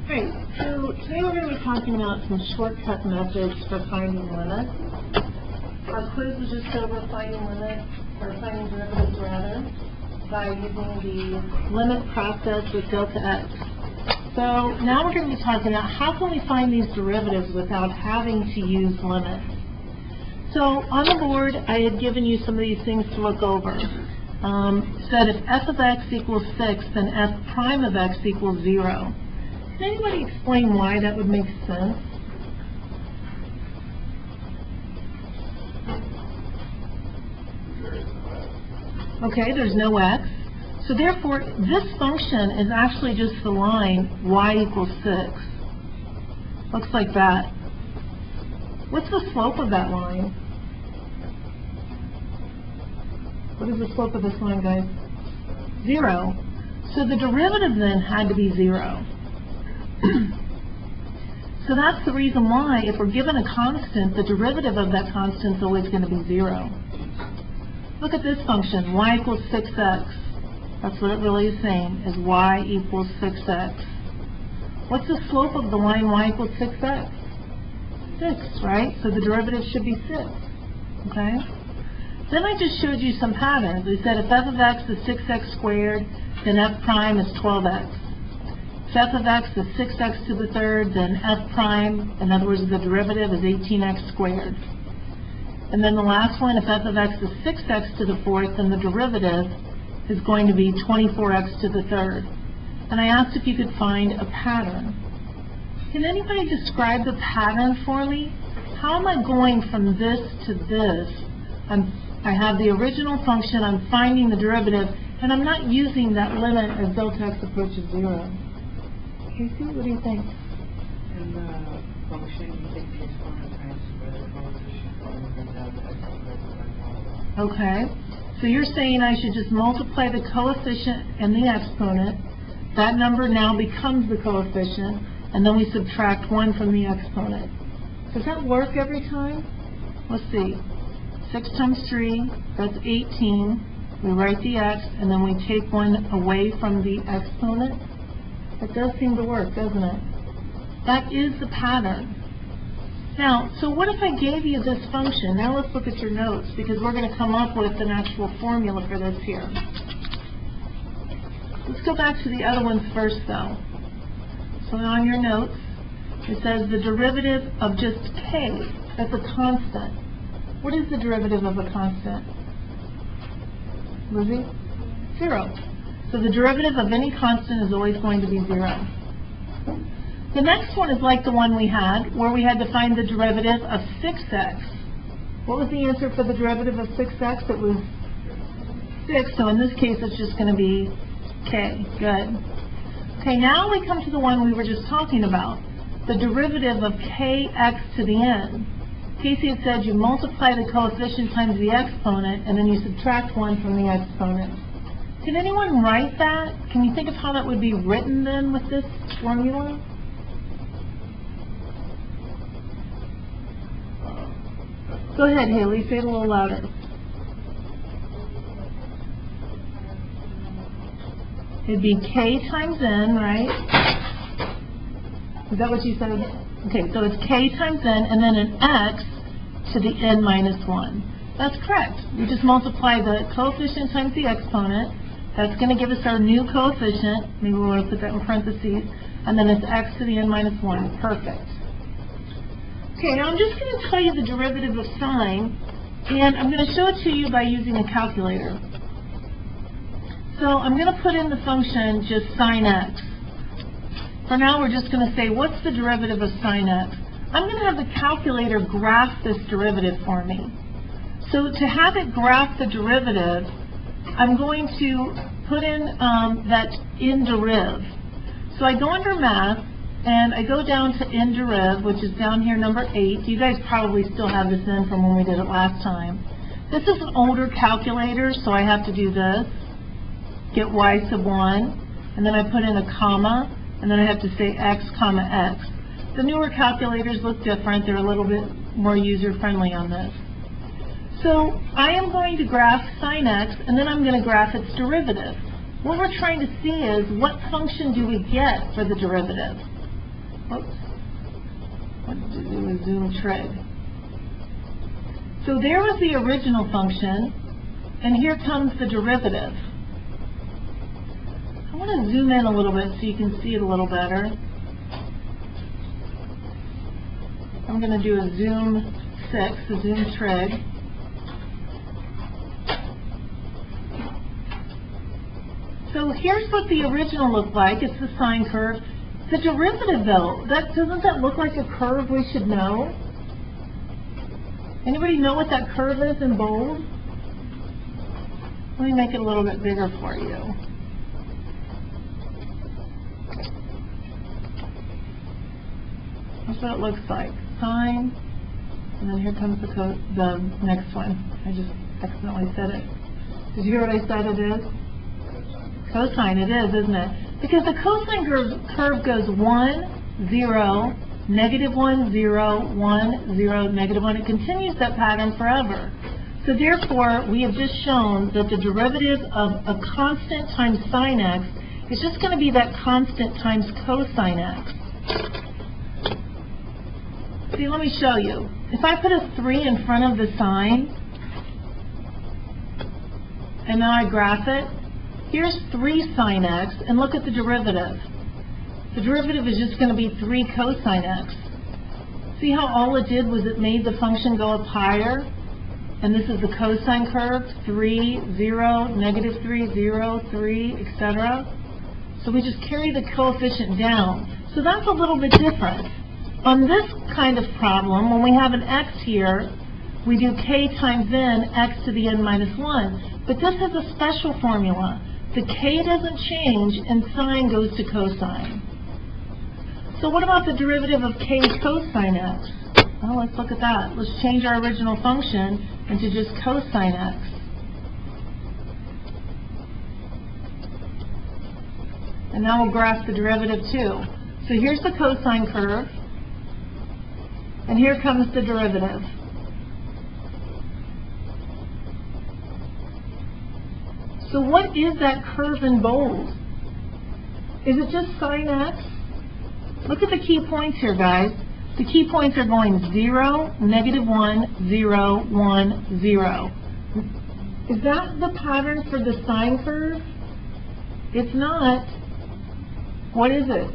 Great. So today we're going to be talking about some shortcut methods for finding limits. Our quiz was just over finding limits, or finding derivatives rather, by using the limit process with delta x. So now we're going to be talking about how can we find these derivatives without having to use limits. So on the board I had given you some of these things to look over. Said if f of x equals 6, then f prime of x equals 0. Can anybody explain why that would make sense? Okay, there's no x. So therefore, this function is actually just the line y equals 6. Looks like that. What's the slope of that line? What is the slope of this line, guys? 0. So the derivative then had to be 0. So that's the reason why, if we're given a constant, the derivative of that constant is always going to be 0. Look at this function, y equals 6x. That's what it really is saying, is y equals 6x. What's the slope of the line y equals 6x? 6, right? So the derivative should be 6. Okay? Then I just showed you some patterns. We said if f of x is 6x squared, then f prime is 12x. If f of x is 6x to the third, then f prime, in other words, the derivative is 18x squared. And then the last one, if f of x is 6x to the fourth, then the derivative is going to be 24x to the third. And I asked if you could find a pattern. Can anybody describe the pattern for me? How am I going from this to this? I have the original function, I'm finding the derivative, and I'm not using that limit as delta x approaches 0. Casey, what do you think? In the function, you take the exponent times the coefficient over delta x. Okay. So you're saying I should just multiply the coefficient and the exponent. That number now becomes the coefficient, and then we subtract 1 from the exponent. Does that work every time? Let's see. 6 times 3, that's 18. We write the x, and then we take 1 away from the exponent. It does seem to work, doesn't it? That is the pattern. Now, so what if I gave you this function? Now let's look at your notes, because we're going to come up with an actual formula for this here. Let's go back to the other ones first, though. So on your notes, it says the derivative of just k, that's a constant. What is the derivative of a constant? Lizzie? 0. So the derivative of any constant is always going to be 0. The next one is like the one we had, where we had to find the derivative of 6x. What was the answer for the derivative of 6x? It was 6, so in this case it's just going to be k. Good. Okay, now we come to the one we were just talking about, the derivative of kx to the n. Casey had said you multiply the coefficient times the exponent, and then you subtract 1 from the exponent. Can anyone write that? Can you think of how that would be written then with this formula? Go ahead, Haley, say it a little louder. It'd be k times n, right? Is that what you said? Okay, so it's k times n, and then an x to the n minus 1. That's correct. We just multiply the coefficient times the exponent. That's going to give us our new coefficient. Maybe we want to put that in parentheses. And then it's x to the n minus 1. Perfect. Okay, now I'm just going to tell you the derivative of sine, and I'm going to show it to you by using a calculator. So I'm going to put in the function just sine x. For now, we're just going to say, what's the derivative of sine x? I'm going to have the calculator graph this derivative for me. So to have it graph the derivative, I'm going to put in that inderiv. So I go under math, and I go down to inderiv, which is down here, number 8. You guys probably still have this in from when we did it last time. This is an older calculator, so I have to do this. Get y sub 1, and then I put in a comma, and then I have to say x comma x. The newer calculators look different. They're a little bit more user-friendly on this. So I am going to graph sine x, and then I'm going to graph its derivative. What we're trying to see is what function do we get for the derivative? Oops. What did it do with zoom trig? So there was the original function, and here comes the derivative. I want to zoom in a little bit so you can see it a little better. I'm going to do a zoom 6, a zoom trig. So here's what the original looked like. It's the sine curve. The derivative, though, doesn't that look like a curve we should know? Anybody know what that curve is in bold? Let me make it a little bit bigger for you. That's what it looks like. Sine, and then here comes the next one. I just accidentally said it. Did you hear what I said it is? Cosine, it is, isn't it? Because the cosine curve goes 1, 0, negative 1, 0, 1, 0, negative 1. It continues that pattern forever. So therefore, we have just shown that the derivative of a constant times sine x is just going to be that constant times cosine x. See, let me show you. If I put a 3 in front of the sine, and now I graph it, here's 3 sine x, and look at the derivative. The derivative is just going to be 3 cosine x. See how all it did was it made the function go up higher? And this is the cosine curve, 3, 0, negative 3, 0, 3, etc. So we just carry the coefficient down. So that's a little bit different. On this kind of problem, when we have an x here, we do k times n, x to the n minus 1. But this has a special formula. The k doesn't change, and sine goes to cosine. So what about the derivative of k cosine x? Well, let's look at that. Let's change our original function into just cosine x. And now we'll graph the derivative too. So here's the cosine curve, and here comes the derivative. So what is that curve in bold? Is it just sine x? Look at the key points here, guys. The key points are going 0, negative 1, 0, 1, 0. Is that the pattern for the sine curve? It's not. What is it?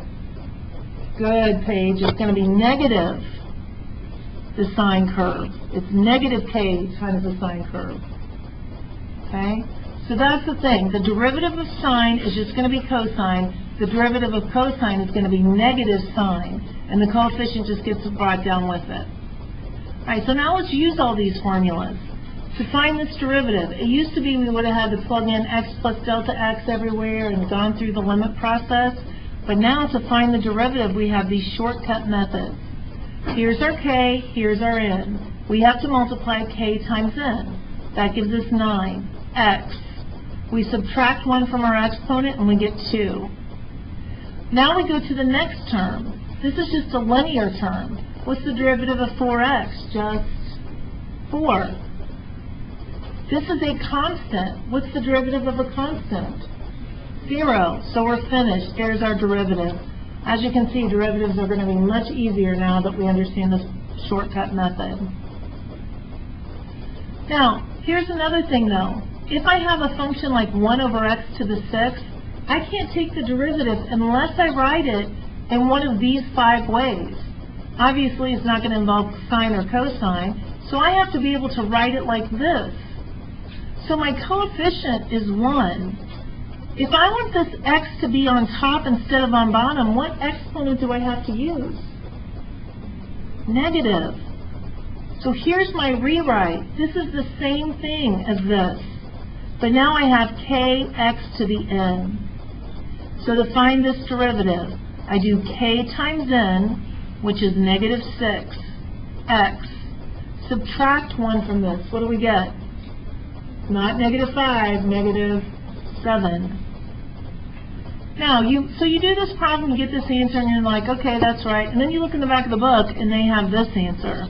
Good, Paige. It's going to be negative the sine curve. It's negative k times the sine curve. Okay? So that's the thing. The derivative of sine is just going to be cosine. The derivative of cosine is going to be negative sine. And the coefficient just gets brought down with it. All right, so now let's use all these formulas. To find this derivative, it used to be we would have had to plug in x plus delta x everywhere and gone through the limit process. But now to find the derivative, we have these shortcut methods. Here's our k, here's our n. We have to multiply k times n. That gives us 9. X. We subtract 1 from our exponent and we get 2. Now we go to the next term. This is just a linear term. What's the derivative of 4x? Just 4. This is a constant. What's the derivative of a constant? 0. So we're finished. There's our derivative. As you can see, derivatives are going to be much easier now that we understand this shortcut method. Now, here's another thing though. If I have a function like 1 over x to the 6th, I can't take the derivative unless I write it in one of these 5 ways. Obviously, it's not going to involve sine or cosine, so I have to be able to write it like this. So my coefficient is 1. If I want this x to be on top instead of on bottom, what exponent do I have to use? Negative. So here's my rewrite. This is the same thing as this. But now I have kx to the n. So to find this derivative, I do k times n, which is negative 6, x. Subtract 1 from this. What do we get? Not negative 5, negative 7. Now, so you do this problem, you get this answer, and you're like, okay, that's right. And then you look in the back of the book, and they have this answer.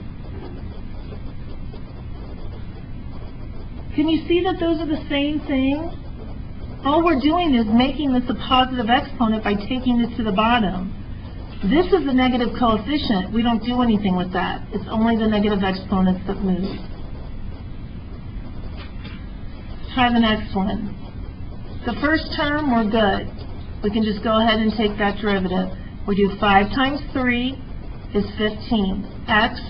Can you see that those are the same thing? All we're doing is making this a positive exponent by taking this to the bottom. This is the negative coefficient. We don't do anything with that. It's only the negative exponents that move. Try the next one. The first term, we're good. We can just go ahead and take that derivative. We do 5 times 3 is 15. X,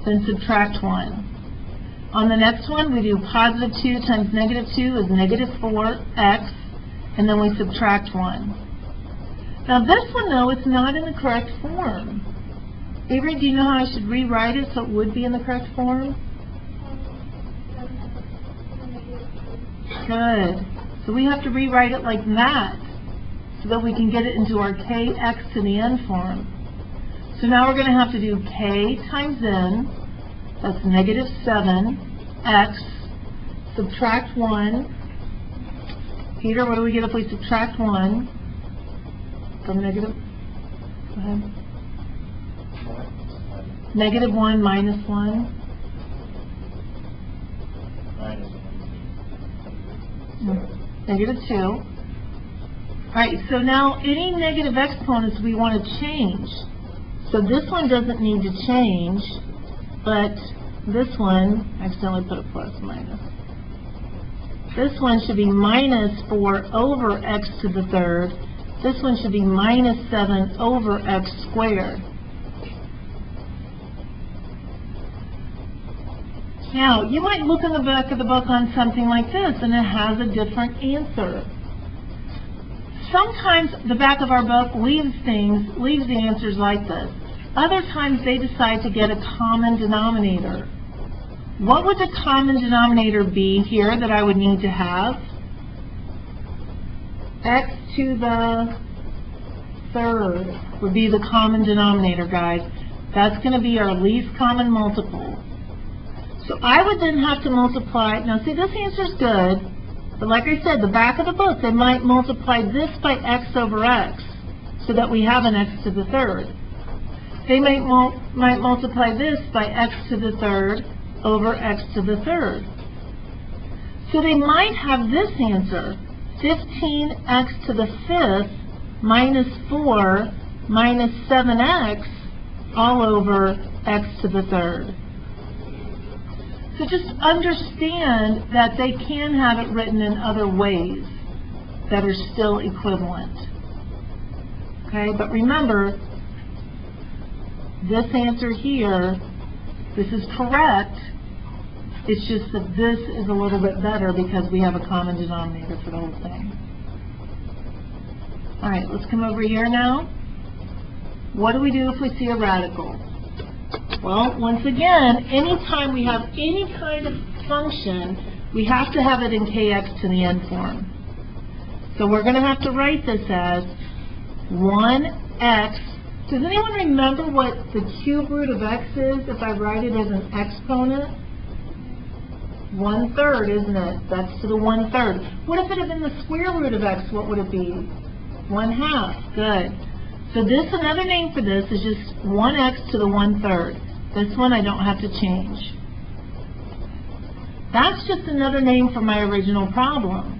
then subtract 1. On the next one, we do positive 2 times negative 2 is negative 4x, and then we subtract 1. Now this one, though, it's not in the correct form. Avery, do you know how I should rewrite it so it would be in the correct form? Good. So we have to rewrite it like that so that we can get it into our kx to the n form. So now we're going to have to do k times n. That's negative 7x, subtract 1. Peter, what do we get if we subtract 1 from negative? Go ahead. Negative 1 minus 1. Negative 2. All right, so now any negative exponents we want to change. So this one doesn't need to change. But this one, I accidentally put a plus minus. This one should be minus 4 over x to the third. This one should be minus 7 over x squared. Now, you might look in the back of the book on something like this, and it has a different answer. Sometimes the back of our book leaves the answers like this. Other times they decide to get a common denominator. What would the common denominator be here that I would need to have? X to the third would be the common denominator, guys. That's going to be our least common multiple. So I would then have to multiply. Now see, this answer is good, but like I said, the back of the book, they might multiply this by x over x so that we have an x to the third. They might multiply this by x to the third over x to the third. So they might have this answer, 15x to the fifth minus 4 minus 7x all over x to the third. So just understand that they can have it written in other ways that are still equivalent. Okay, but remember, this answer here, this is correct. It's just that this is a little bit better because we have a common denominator for the whole thing. All right, let's come over here now. What do we do if we see a radical? Well, once again, anytime we have any kind of function, we have to have it in kx to the n form. So we're going to have to write this as 1x. Does anyone remember what the cube root of x is if I write it as an exponent? 1/3, isn't it? That's to the 1/3. What if it had been the square root of x? What would it be? 1/2. Good. So this, another name for this, is just 1x to the 1/3. This one I don't have to change. That's just another name for my original problem.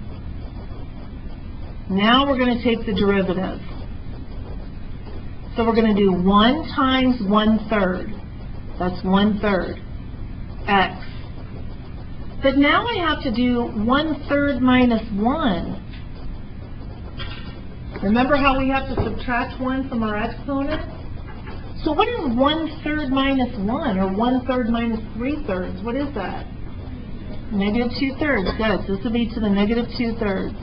Now we're going to take the derivative. So we're going to do 1 times 1/3. That's 1/3 x. But now I have to do 1/3 minus 1. Remember how we have to subtract 1 from our exponent? So what is 1/3 minus 1, or 1/3 minus 3/3? What is that? Negative 2/3. Good. So this will be to the negative 2/3.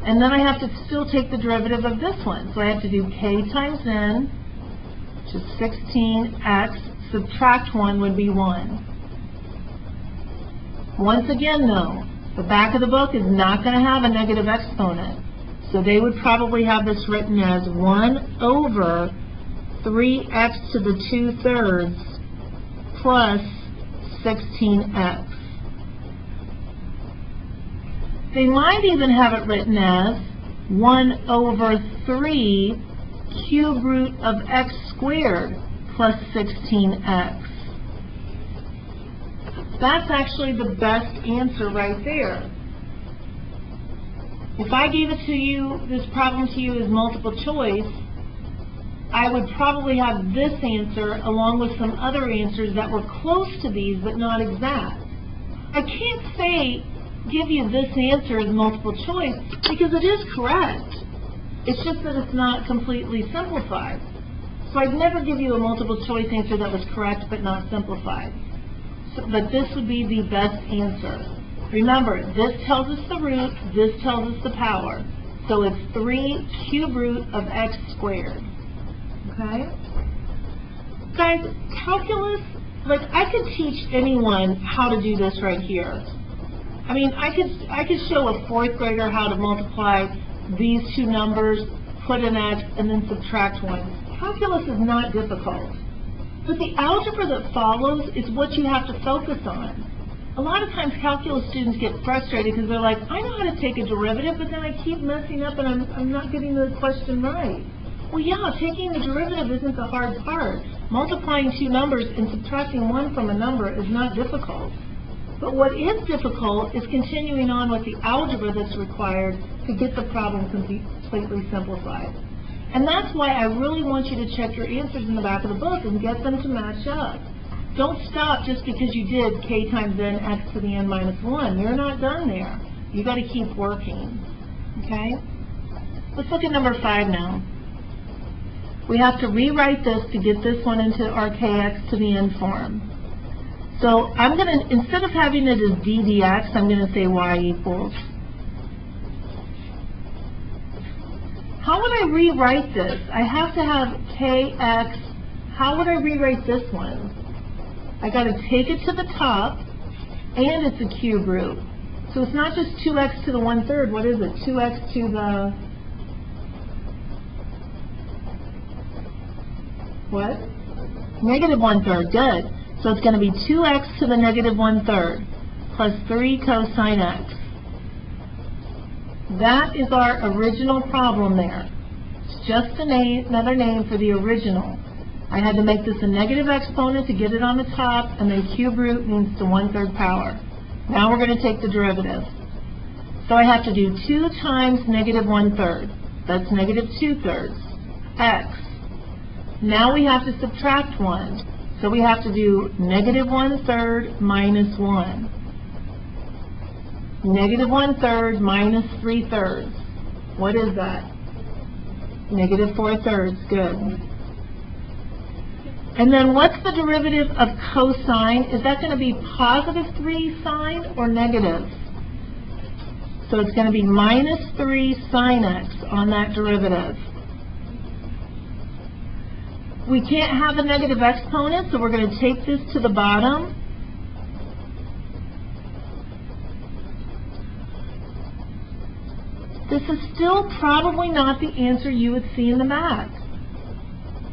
And then I have to still take the derivative of this one. So I have to do k times n, which is 16x, subtract 1 would be 1. Once again, though, the back of the book is not going to have a negative exponent. So they would probably have this written as 1 over 3x to the 2/3 plus 16x. They might even have it written as 1 over 3 cube root of x squared plus 16x. That's actually the best answer right there. If I gave it to you, this problem to you as multiple choice, I would probably have this answer along with some other answers that were close to these but not exact. I can't say, give you this answer as multiple choice because it is correct. It's just that it's not completely simplified. So I'd never give you a multiple choice answer that was correct but not simplified. So, but this would be the best answer. Remember, this tells us the root, this tells us the power. So it's 3 cube root of x squared. Okay? Guys, calculus, like I could teach anyone how to do this right here. I mean, I could show a 4th grader how to multiply these two numbers, put an x, and then subtract 1. Calculus is not difficult. But the algebra that follows is what you have to focus on. A lot of times calculus students get frustrated because they're like, I know how to take a derivative, but then I keep messing up and I'm not getting the question right. Well, yeah, taking the derivative isn't the hard part. Multiplying two numbers and subtracting one from a number is not difficult. But what is difficult is continuing on with the algebra that's required to get the problem completely simplified. And that's why I really want you to check your answers in the back of the book and get them to match up. Don't stop just because you did k times n x to the n minus 1. You're not done there. You got to keep working. Okay? Let's look at number 5 now. We have to rewrite this to get this one into our kx to the n form. So I'm going to, instead of having it as d dx, I'm going to say y equals. How would I rewrite this? I have to have kx. How would I rewrite this one? I got to take it to the top, and it's a cube root. So it's not just 2x to the 1/3. What is it? 2x to the what? Negative 1/3. Good. So it's going to be 2x to the negative 1/3 plus 3 cosine x. That is our original problem there. It's just another name for the original. I had to make this a negative exponent to get it on the top, and then cube root means to 1/3 power. Now we're going to take the derivative. So I have to do 2 times negative 1/3. That's negative 2/3 x. Now we have to subtract 1. So we have to do negative 1/3 minus 1. Negative 1/3 minus 3/3. What is that? Negative 4/3. Good. And then what's the derivative of cosine? Is that going to be positive 3 sine or negative? So it's going to be minus 3 sine x on that derivative. We can't have a negative exponent, so we're going to take this to the bottom. This is still probably not the answer you would see in the back.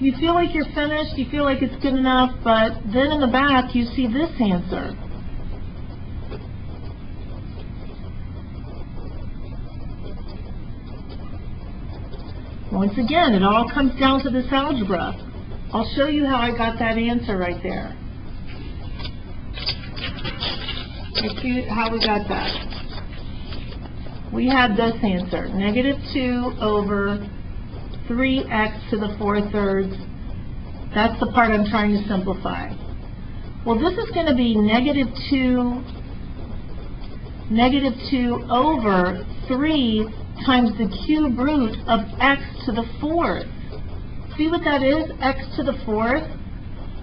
You feel like you're finished, you feel like it's good enough, but then in the back you see this answer. Once again, it all comes down to this algebra. I'll show you how I got that answer right there. Let's see how we got that. We had this answer, negative 2 over 3x to the 4/3. That's the part I'm trying to simplify. Well, this is going to be negative 2 over 3 times the cube root of x to the 4th. See what that is? X to the 4th.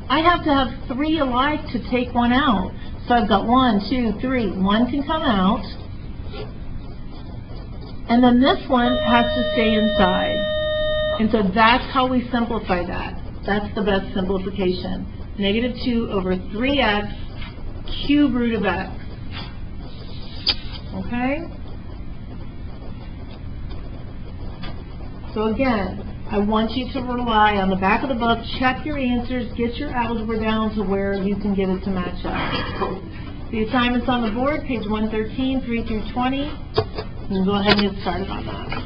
I have to have 3 alike to take one out. So I've got 1, 2, 3. 1 can come out. And then this one has to stay inside. And so that's how we simplify that. That's the best simplification. Negative 2 over 3x cube root of x. Okay? So again, I want you to rely on the back of the book, check your answers, get your algebra down to where you can get it to match up. The assignment's on the board, page 113, 3 through 20. You can go ahead and get started on that.